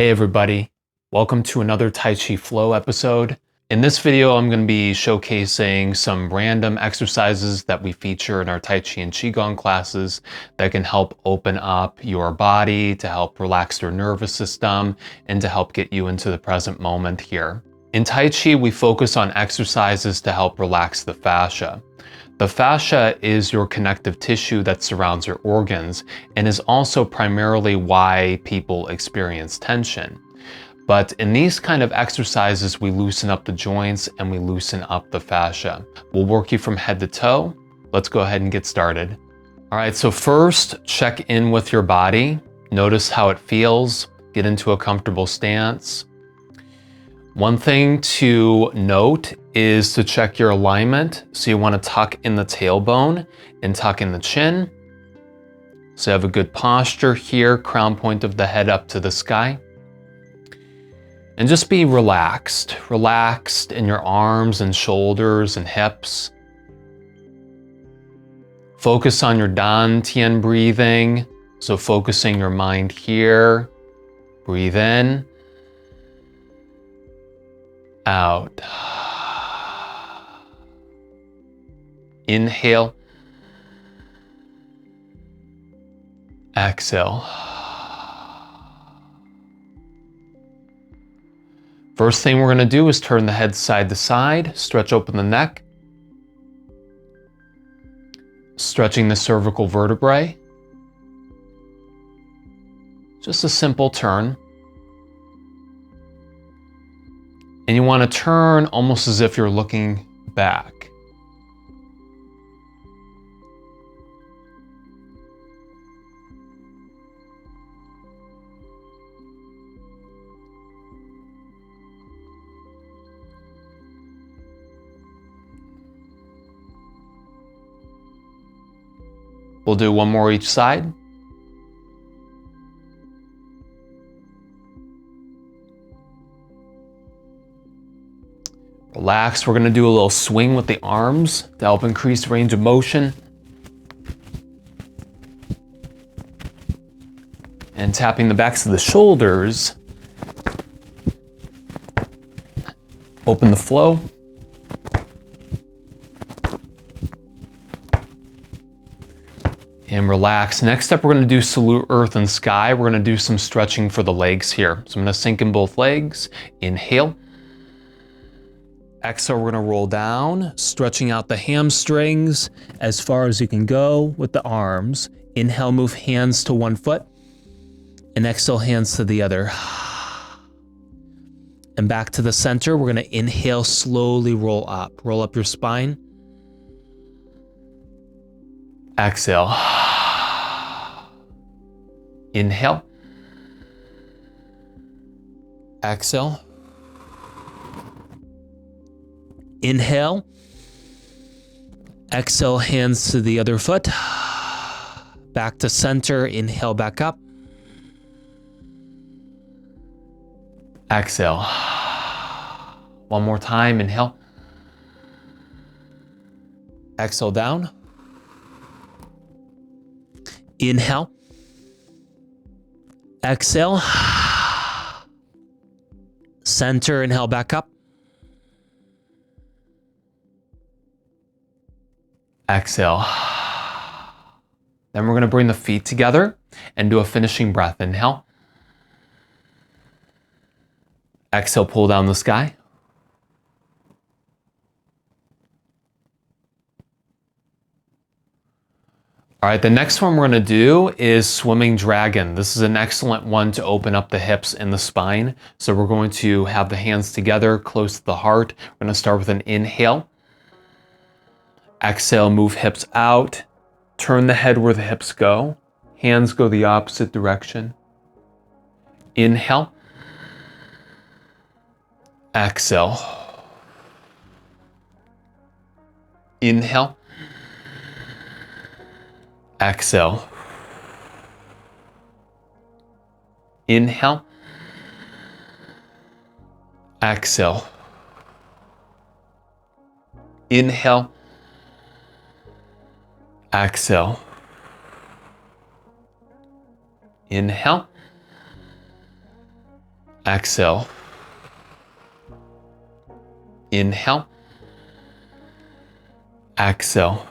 Hey everybody, welcome to another Tai Chi Flow episode. In this video, I'm going to be showcasing some random exercises that we feature in our Tai Chi and Qigong classes that can help open up your body, to help relax your nervous system, and to help get you into the present moment here. In Tai Chi, we focus on exercises to help relax the fascia. The fascia is your connective tissue that surrounds your organs and is also primarily why people experience tension. But in these kind of exercises, we loosen up the joints and we loosen up the fascia. We'll work you from head to toe. Let's go ahead and get started. All right, so first, check in with your body. Notice how it feels. Get into a comfortable stance. One thing to note is to check your alignment. So you want to tuck in the tailbone and tuck in the chin. So you have a good posture here, crown point of the head up to the sky. And just be relaxed. Relaxed in your arms and shoulders and hips. Focus on your Dan Tian breathing. So focusing your mind here. Breathe in. Out. Inhale. Exhale. First thing we're going to do is turn the head side to side, stretch open the neck, stretching the cervical vertebrae. Just a simple turn. And you want to turn almost as if you're looking back. We'll do one more each side. Relax. We're going to do a little swing with the arms to help increase range of motion. And tapping the backs of the shoulders. Open the flow. And relax. Next up, we're going to do salute earth and sky. We're going to do some stretching for the legs here. So I'm going to sink in both legs. Inhale. Exhale, we're going to roll down, stretching out the hamstrings as far as you can go with the arms. Inhale, move hands to one foot. And exhale, hands to the other. And back to the center. We're going to inhale, slowly roll up. Roll up your spine. Exhale. Inhale. Exhale. Inhale. Exhale, hands to the other foot. Back to center. Inhale, back up. Exhale. One more time. Inhale. Exhale down. Inhale. Exhale. Center. Inhale, back up. Exhale. Then we're going to bring the feet together and do a finishing breath. Inhale. Exhale, pull down the sky. All right, the next one we're going to do is swimming dragon. This is an excellent one to open up the hips and the spine. So we're going to have the hands together close to the heart. We're going to start with an inhale. Exhale, move hips out. Turn the head where the hips go. Hands go the opposite direction. Inhale. Exhale. Inhale. Exhale. Inhale. Exhale. Inhale. Exhale. Inhale. Exhale. Inhale. Exhale.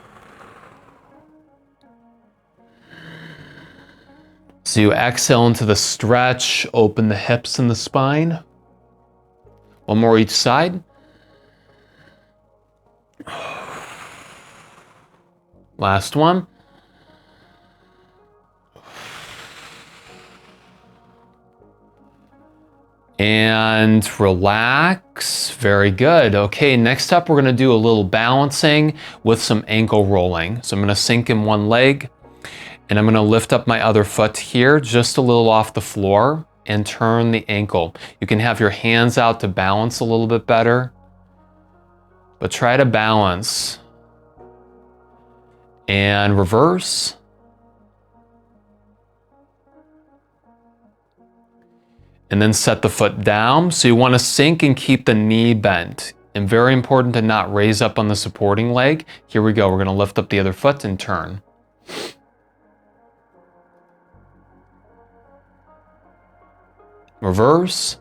So you exhale into the stretch, open the hips and the spine. One more each side. Last one. And relax. Very good. Okay, next up, we're gonna do a little balancing with some ankle rolling. So I'm gonna sink in one leg, and I'm gonna lift up my other foot here, just a little off the floor, and turn the ankle. You can have your hands out to balance a little bit better, but try to balance. And reverse. And then set the foot down. So you want to sink and keep the knee bent. And very important to not raise up on the supporting leg. Here we go. We're going to lift up the other foot and turn. Reverse.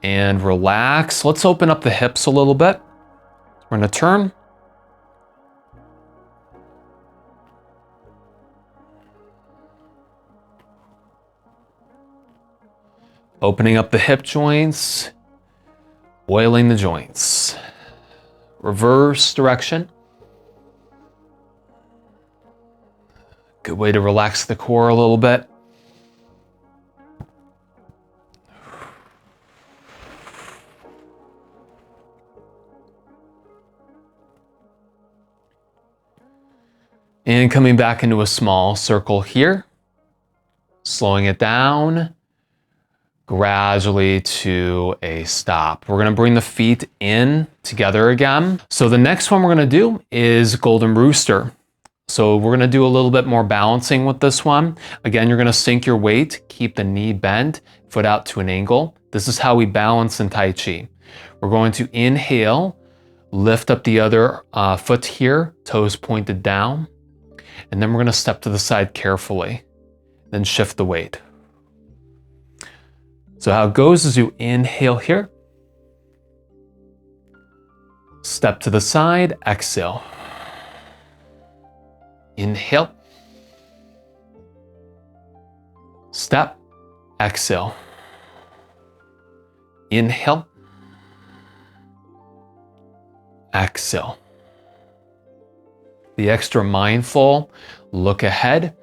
And relax. Let's open up the hips a little bit. We're going to turn. Opening up the hip joints, oiling the joints. Reverse direction. Good way to relax the core a little bit. And coming back into a small circle here, slowing it down. Gradually to a stop. We're gonna bring the feet in together again. So the next one we're gonna do is Golden Rooster. So we're gonna do a little bit more balancing with this one. Again, you're gonna sink your weight, keep the knee bent, foot out to an angle. This is how we balance in Tai Chi. We're going to inhale, lift up the other foot here, toes pointed down, and then we're gonna step to the side carefully, then shift the weight. So how it goes is you inhale here, step to the side, exhale. Inhale, step, exhale. Inhale, exhale. Be extra mindful, look ahead.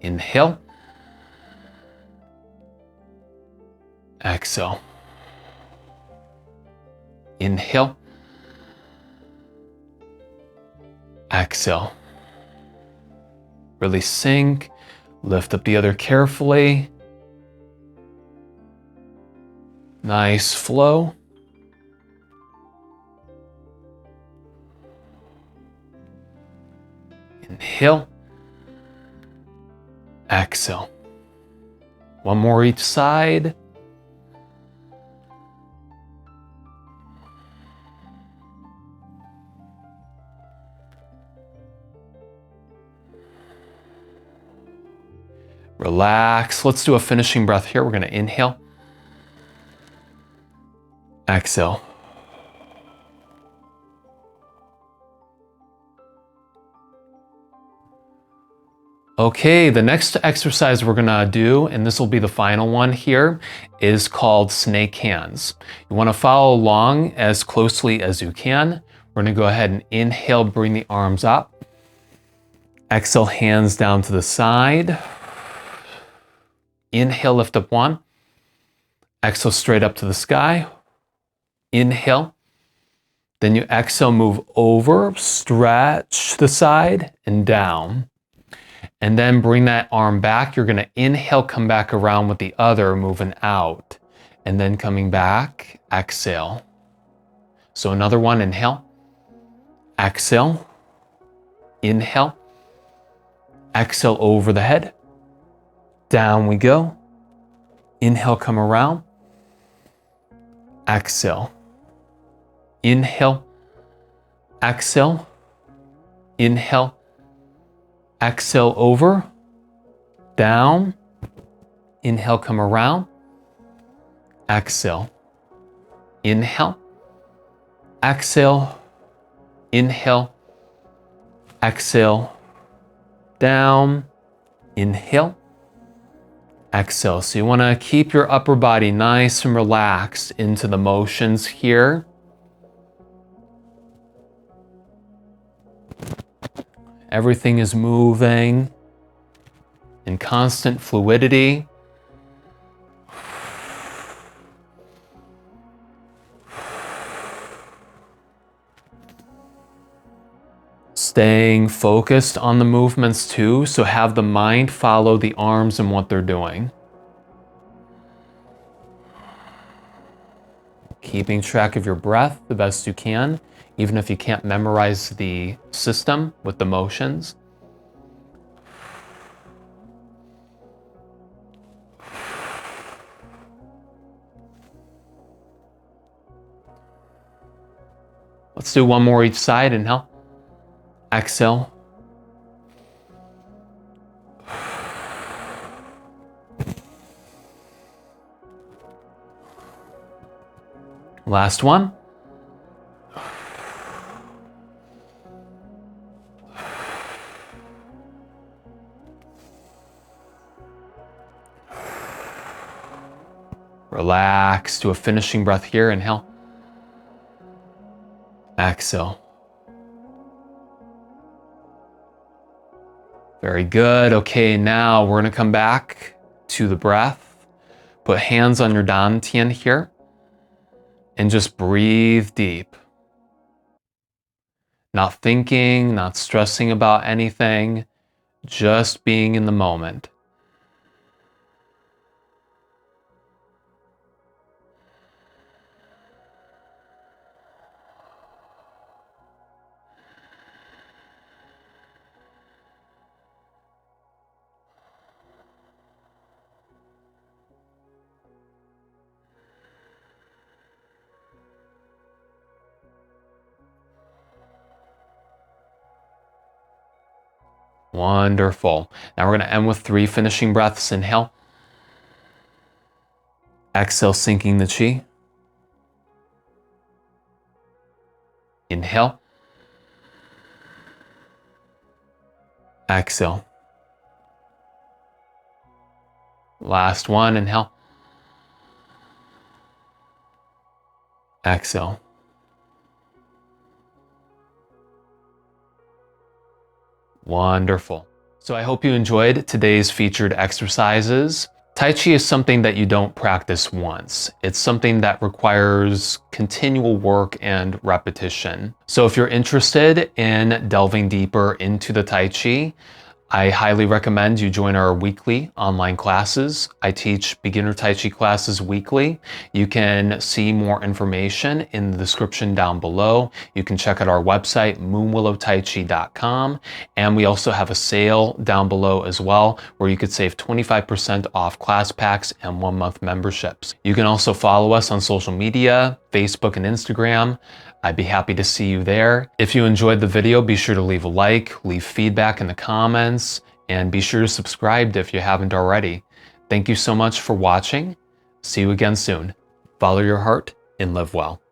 Inhale, exhale. Inhale, exhale. Really sink, lift up the other carefully. Nice flow. Inhale, exhale. One more each side. Relax. Let's do a finishing breath here. We're going to inhale, exhale. Okay, the next exercise we're gonna do, and this will be the final one here, is called snake hands. You wanna follow along as closely as you can. We're gonna go ahead and inhale, bring the arms up. Exhale, hands down to the side. Inhale, lift up one. Exhale, straight up to the sky. Inhale. Then you exhale, move over, stretch the side and down. And then bring that arm back. You're gonna inhale, come back around with the other, moving out. And then coming back, exhale. So another one, inhale, exhale, inhale, exhale over the head. Down we go. Inhale, come around. Exhale. Inhale, exhale, inhale, exhale over, down, inhale, come around, exhale, inhale, exhale, inhale, exhale, down, inhale, exhale. So you want to keep your upper body nice and relaxed into the motions here. Everything is moving in constant fluidity. Staying focused on the movements too, so have the mind follow the arms and what they're doing. Keeping track of your breath the best you can, even if you can't memorize the system with the motions. Let's do one more each side. Inhale, exhale. Last one. Relax, do a finishing breath here. Inhale, exhale. Very good. Okay, now we're gonna come back to the breath. Put hands on your dantian here and just breathe deep. Not thinking, not stressing about anything, just being in the moment. Wonderful. Now we're going to end with 3 finishing breaths. Inhale. Exhale, sinking the chi. Inhale. Exhale. Last one. Inhale. Exhale. Wonderful. So I hope you enjoyed today's featured exercises. Tai Chi is something that you don't practice once. It's something that requires continual work and repetition. So if you're interested in delving deeper into the Tai Chi, I highly recommend you join our weekly online classes. I teach beginner Tai Chi classes weekly. You can see more information in the description down below. You can check out our website, moonwillowtaichi.com. And we also have a sale down below as well, where you could save 25% off class packs and 1-month memberships. You can also follow us on social media, Facebook and Instagram. I'd be happy to see you there. If you enjoyed the video, be sure to leave a like, leave feedback in the comments, and be sure to subscribe if you haven't already. Thank you so much for watching. See you again soon. Follow your heart and live well.